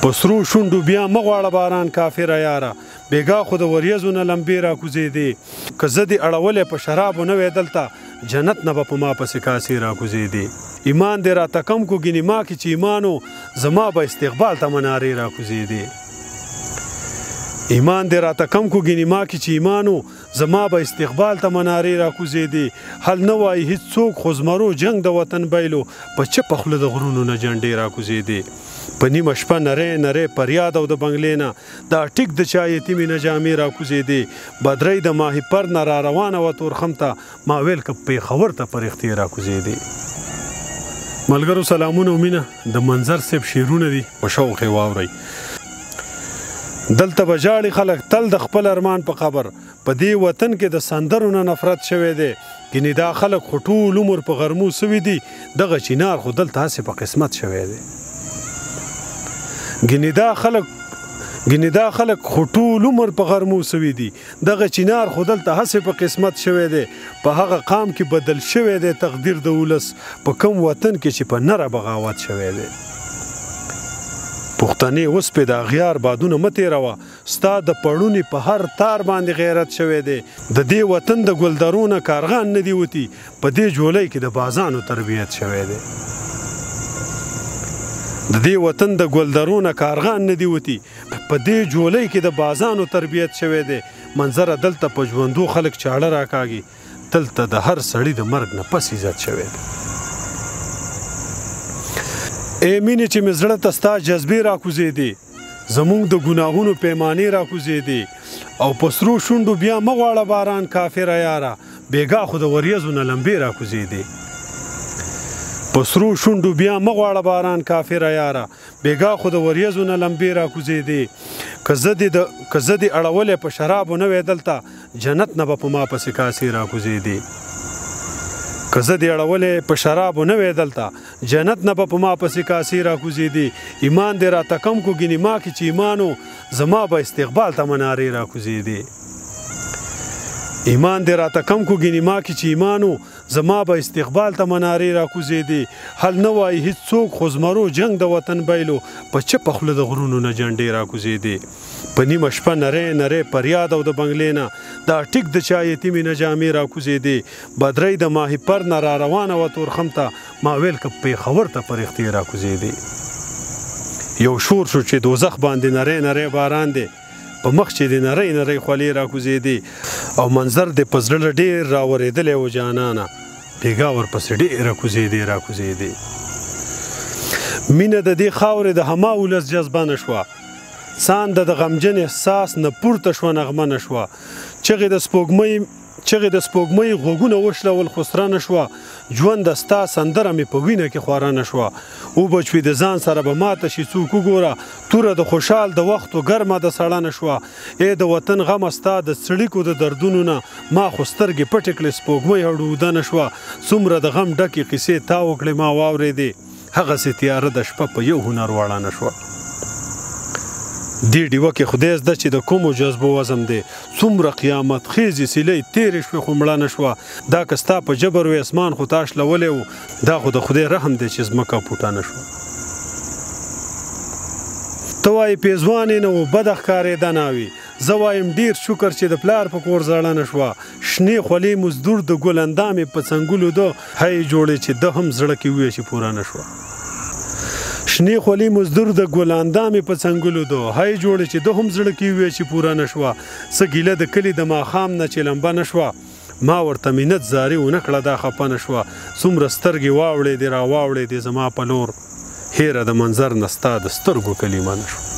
په سرو شونډو بیا مه غواړه باران کافره یاره بېګا خو د وریځو نه لمبې راکوزېدې که زه دې اړولی په شرابو نه وی دلته جنت نه به په ما پسې کاسې راکوزېدې ایمان دې راته کم کو ګینې ما کې چې ایمانو زما به استقبال ته منارې راکوزېدې ایمان دې راته کم کو ګینې ما کې چې ایمانو زما به استقبال ته منارې راکوزېدې حل نه وایي هېڅ څوک خو زمرو جنګ د وطن بیلو په چپه خوله د غرونو نه جنډې راکوزېدې په نیمه شپه نری نری پریاد او د بنګلې نه دا ټیک د چا یتیمې نه جامې راکوزېدې بدرۍ د ماهیپر نه را روانه وه تورخم ته ما ویل که پېښور ته پرښتې راکوزېدې ملګرو سلامونه ومینه د منظر صاحب شعرونه دي په شوق یې واورئ دلته به ژاړي خلک تل د خپل ارمان په خبر په دې وطن کې د سندرو نه نفرت شوی دی ګینې دا خلک خو ټول عمر په غرمو سوي دي دغه چینار خو دلته هسې په قسمت شوی دی ګینې دا خلک خو ټول عمر په غرمو سوي دي دغه چینار خو دلته هسې په قسمت شوی دی په هغه قام کې بدل شوی دی تقدیر د ولس په کوم وطن کې چې په نره بغاوت شوی دی پښتنې اوس پې د اغیار بادونه مه تېروه ستا د پړونې په هر تار باندې غیرت شوی دی د دې وطن د ګلدرو نه کارغان نه دي وتي په دې جولۍ کې د بازانو تربیت شوی دی د دې وطن د ګلدرو نه کارغان نه دي وتي په دې جولۍ کې د بازانو تربیت شوی دی منظره دلته په ژوندو خلک چاړه راکاږي دلته د هر سړي د مرګ نه پس عزت شوی دی ای مینې چې مې زړه ته ستا جذبې راکوزېدې زموږ د ګناهونو پیمانې راکوزېدې او په سرو شونډو بیا مه غواړه باران کافره یاره بېګا خو د وریځو نه لمبې راکوزېدې په سرو شونډو بیا مه غواړه باران کافره یاره بېګا خو د وریځو نه لمبې راکوزېدې که زه دې اړولی په شرابو نه وی دلته جنت نه به په ما پسې کاسې راکوزېدې که زه دې اړولی په شرابو نه وی دلته جنت نه به په ما پسې کاسې راکوزېدې ایمان دې راته کم کو ګینې ما کې چې ایمانو زما به استقبال ته منارې راکوزېدې ایمان دې راته کم کو ګینې ما کې چې ایمانو زما به استقبال ته منارې راکوزېدې حل نه وایي هېڅ څوک خو زمرو جنګ د وطن بیلو په چپه خوله د غرونو نه جنډې راکوزېدې په نیمه شپه نری نری پریاد او د بنګلې نه دا ټیک د چا یتیمې نه جامې راکوزېدې بدرۍ د ماهیپر نه را روانه وه تورخم ته ما ویل که پېښور ته پرښتې راکوزېدې یو شور شو چې دوزخ باندې نری نری باران دی په مخ چې د نری نری خولې راکوزېدې او منظر دې په زړه ډېر راورېدلی و جانانه بېګا ورپسې ډېره راکوزېدې مینه د دې خاورې د هما ولس جذبه نه شوه سانده د غمجن احساس نه پورته شوه نغمه نه شوه چغې د سپوږمۍ غوږونه وشلول خو سره نه شوه ژونده ستا سندره مې په وینه کې خواره نه شوه وبچوي د ځان سره به ماته شي څوک وګوره توره د خوشحال د وختو ګرمه د سړه نه شوه ای د وطن غمه ستا د څړیکو د دردونو نه ما خو سترګې پټې کړې سپوږمۍ هډوده نه شوه څومره د غم ډکې قیسې تا وکړې ما واورېدې هغسې تیاره د شپه په یو هنر واړه نه شوه دې ډیوه کې خدای زده چې د کومو جذبو وزم دی څومره قیامت خیزې سیلۍ تېرې شوې خو مړه نه شوه دا که ستا په جبر وې اسمان خو تاشلولی و دا خو د خدای رحم دی چې ځمکه پوټه نه شوه ته وایې پېزوانې نه و بده ښکارېده ناوې زه وایم ډېر شکر چې د پلار په کور زړه نه شوه شنې خولې مزدور د ګل اندامې په څنګلو ده هی جوړې چې ده هم زړه کې وویه چې پوره نه شوه شنې خولې مزدور د ګل اندامې په څنګلو ده هی جوړې چې ده هم زړه کې وویه چې پوره نه شوه څه ګیله د کلي د ماښام نه چې لمبه نه شوه ما ورته مینت زاري ونه کړه دا خفه نه شوه څومره سترګې واوړېدې را واوړېدې زما په لور هیره د منظر نه ستا د سترګو کلمه نه شوه